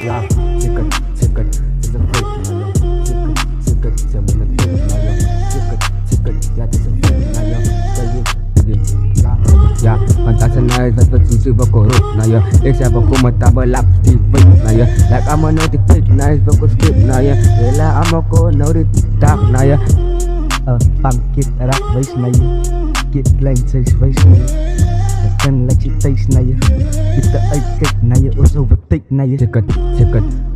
Ja, sikkert, is een feit, nou ja. Sikkert, ze hebben een feit, nou ja. Sikkert, ja, het is een feit, nou ja. Ja, want als een huis wat we zien we corrupt, nou ja. Ik zeg we komen tabelap, die feit, nou ja. Like allemaal nou die feit, nice, we kunnen skip, nou ja. Hela allemaal kon, nou die dag, nou ja. Pangkit rak wees na je. Kit klein steeds wees na je. Je kan like je thuis naar je. Je te uitkijkt naar je. Ons overtake naar je. Sikkert,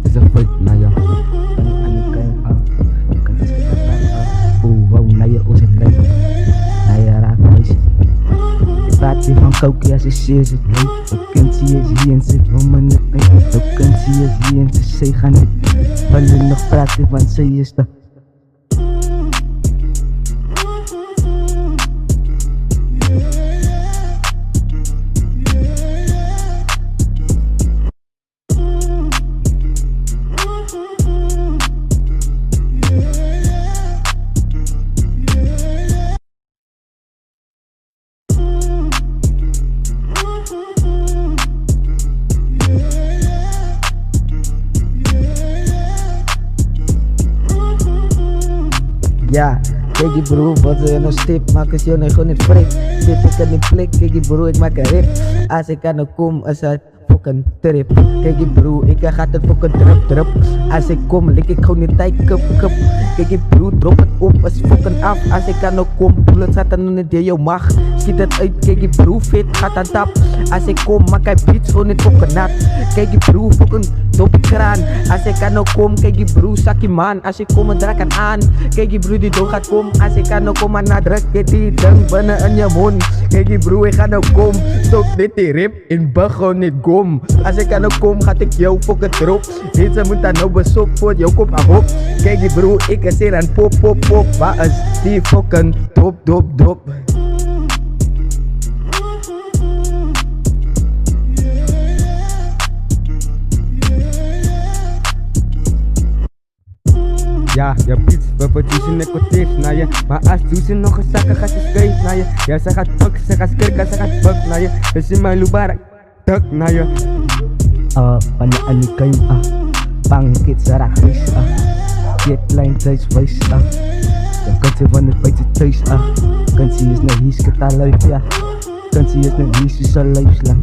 is een feit, nou ja. Aan je kan af. Je kan dus kijken oeh, wow, naar je. Ons het lijf. Naar je raak wees. Je praat hier van koken als je zeer zit. Vakantie is hier en zit voor me net. Vakantie is hier en ze zee gaan niet. Wanneer nog praten van zee is de. Ja, kijk je bro, wat wil je nou stip? Maak eens jou nou gewoon niet frik. Zit ik aan die plek, kijk je bro, ik maak een rip. Als ik aan de kom, is het fucking trip. Kijk je bro, ik gaat het fucking drup. Als ik kom, lik ik gewoon niet tijd, kup. Kijk je bro, drop het op, is fucking af. Als ik aan de kom, bullet gaat dan niet in jou mag. Schiet het uit, kijk je bro, fit gaat aan tap. Als ik kom, maak hij beats gewoon niet fucking nat. Kijk je bro, fucking dop kraan. Als ik aan de kom, kijk je bro, zak je man. Als ik kom, draak het aan. Kijk je bro, die dood gaat kom. Als ik aan de kom, dan druk je die ding binnen in je mond. Kijk je bro, ik ga nou kom. Stop dit die rip, in bug gewoon niet gom. Als ik aan de kom, gaat ik jou fucking erop. Mensen moeten dan nou besop voor jou kop aan hop. Kijk je bro, ik is hier aan pop. Waar is die fucking dop. Ja, je beats, we produceren een kwartier naar je. Maar als doe ze nog een zakken, gaat ze skate naar je. Ja, ze gaat fuck, ze gaat skirken, ze gaat fuck naar je. Dus in mijn lubara, tuk naar je. Wanneer aan die kan Pangkit rak wees Kit klein thuis wees Je kan ze van het buiten thuis Kan ze is nou hier skit aan luif ja. Kan ze is nou hier soos een luifslang.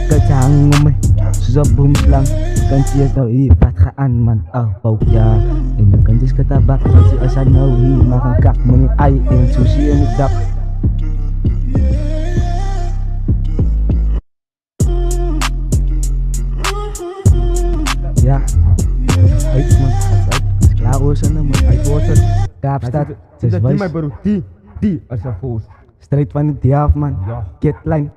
Kan ze hang om my soos een boomslang. Kan ze is nou hier wat gaan man bouw ja. En dan kan ze skit aan bak. Kan ze is nou hier maak een kak. Moet je ei en sushi in het dak. Ja, uit man, uit. Klaar hoor zijn man, uit hoor zijn. Kaapstad, Zit dat niet mijn bro, die, als een voos. Strijd van het jaar man, Ja. Kitlijn.